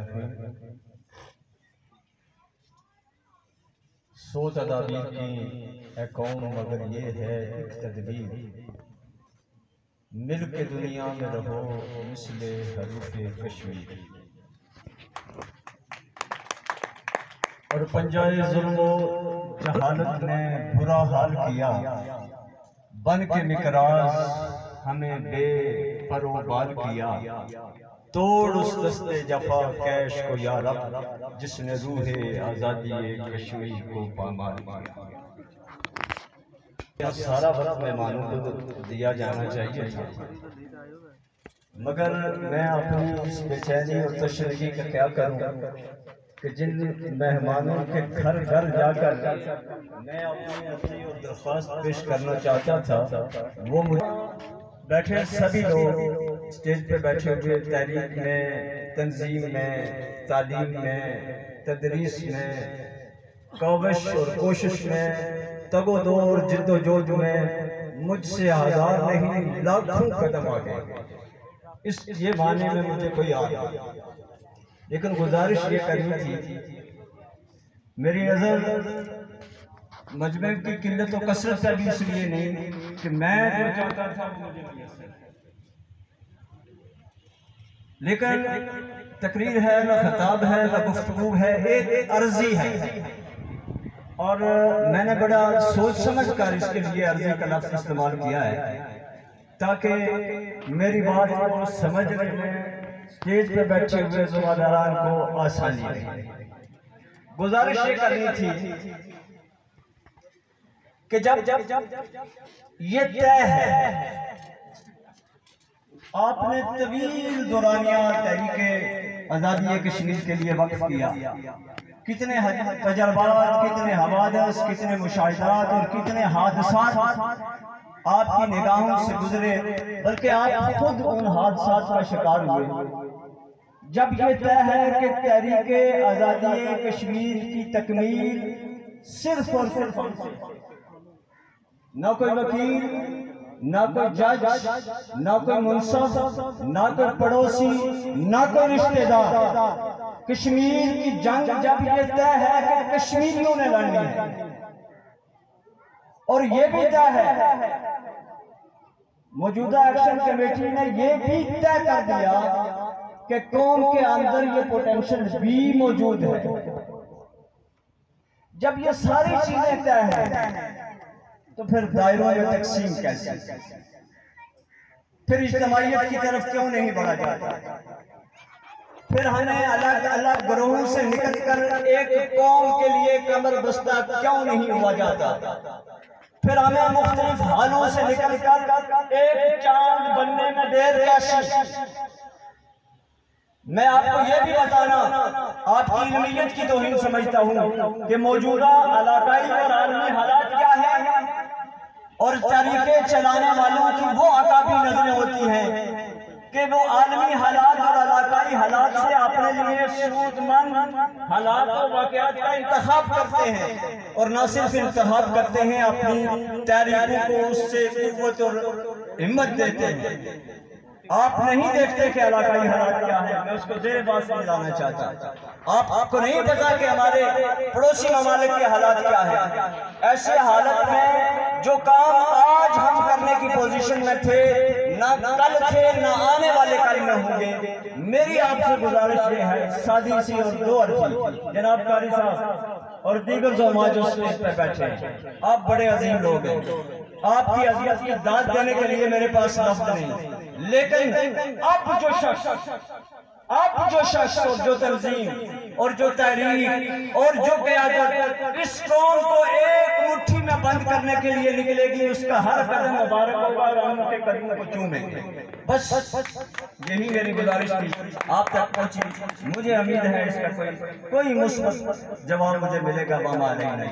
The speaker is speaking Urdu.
الرحیم۔ سو تدابیر کی اے قوم مگر یہ ہے ایک تدبیر، مل کے دنیا میں رہو مثل حروف کشمیر۔ اور پنجائے ظلم و جہالت نے برا حال کیا، بن کے مقراض ہمیں بے پر و بال کیا۔ توڑ اس دستے جفا کیش کو یا رب، جس نے روح آزادی کشمیر کو پامال کیا۔ سارا وقت مہمانوں کو دیا جانا چاہیے تھا، مگر میں اپنی اس بے چینی اور تشنگی کا کیا کروں کہ جن مہمانوں کے گھر گھر جا کر میں اپنی عرضی اور درخواست پیش کرنا چاہتا تھا، وہ مجھے بیٹھے سبھی لوگ اسٹیج پہ بیٹھے ہوئے تحریک میں، تنظیم میں، تعلیم میں، تدریس میں، کوشش اور کوشش میں، تگ و دو اور جد و جہد میں مجھ سے ہزار نہیں لاکھوں قدم آگے۔ یہ معنی میں مجھے کوئی آگے، لیکن گزارش یہ کرنی تھی، میری نظر مجمع کی قلت و کثرت کا بھی اس لیے نہیں کہ میں جو چاہتا تھا وہ مجھے میسر، لیکن تقریر ہے، نہ خطاب ہے، نہ گفتگو ہے، ایک عرضی ہے، اور میں نے بڑا سوچ سمجھ کر اس کے لیے عرضی کا لفظ استعمال کیا ہے تاکہ میری بات کو سمجھنے میں اسٹیج پہ بیٹھے ہوئے زماداران کو آسانی رہے۔ گزارش یہ کرنی تھی کہ جب یہ طے ہے، آپ نے طویل دورانیہ تحریک آزادی کشمیر کے لیے وقف کیا، کتنے تجربات، کتنے حوادث، کتنے مشاہدات اور کتنے حادثات آپ کی نگاہوں سے گزرے، بلکہ آپ خود ان حادثات کا شکار ہوئے۔ جب یہ طے ہے کہ تحریک آزادی کشمیر کی تکمیل صرف اور صرف نہ کوئی وکیل، نہ کوئی جج، نہ کوئی منصف، نہ کوئی پڑوسی، نہ کوئی رشتہ دار، کشمیر کی جنگ جب یہ طے ہے کہ کشمیریوں نے لڑنی ہے، اور یہ بھی طے ہے، موجودہ ایکشن کمیٹی نے یہ بھی طے کر دیا کہ قوم کے اندر یہ پوٹینشل بھی موجود ہے۔ جب یہ ساری چیزیں طے ہیں تو پھر دائروں میں تقسیم کیسے، پھر اجتماعیت کی طرف کیوں نہیں بڑھا جاتا، پھر ہمیں الگ الگ گروہوں سے نکل کر ایک قوم کے لیے کمر بستہ کیوں نہیں ہوا جاتا، پھر ہمیں مختلف حالوں سے نکل کر ایک چاند بننے میں دیر کیسی۔ میں آپ کو یہ بھی بتانا، آپ کی علمیت کی توہین سمجھتا ہوں کہ موجودہ علاقائی اور عالمی حالات کیا ہیں، اور تحریکیں چلانے والوں کی وہ عقابی نظریں ہوتی ہیں کہ وہ عالمی حالات اور علاقائی حالات سے اپنے لیے سود مند حالات اور واقعات کا انتخاب کرتے ہیں، اور نہ صرف انتخاب کرتے ہیں، اپنی تحریکوں کو اس سے قوت اور ہمت دیتے ہیں۔ آپ نہیں دیکھتے کہ علاقائی حالات کیا ہے، میں اس کو زیر بات سے لانا چاہتا، آپ کو نہیں پتا کہ ہمارے پڑوسی ممالک کے حالات کیا ہے۔ ایسے حالت میں جو کام آج ہم کرنے کی پوزیشن میں تھے، نہ کل تھے، نہ آنے والے کل میں ہوں گے۔ میری آپ سے گزارش یہ ہے، سادی سی اور دو عرضی، جناب قاری صاحب اور دیگر زعماء جو اسٹیج پہ بیٹھے ہیں، آپ بڑے عظیم لوگ ہیں، آپ کی عظمت کی داد دینے کے لیے میرے پاس لفظ نہیں، لیکن اب جو شخص اور جو تنظیم اور جو تحریک اور جو قیادت اس قوم کو ایک مٹھی میں بند کرنے کے لیے نکلے گی، اس کا ہر قدم مبارک ہوگا اور ہم ان کے قدموں کو چومیں گے۔ بس یہی میری گزارش تھی، آپ تک پہنچی، مجھے امید ہے اس کا کوئی مثبت جواب مجھے ملے گا، وما علینا۔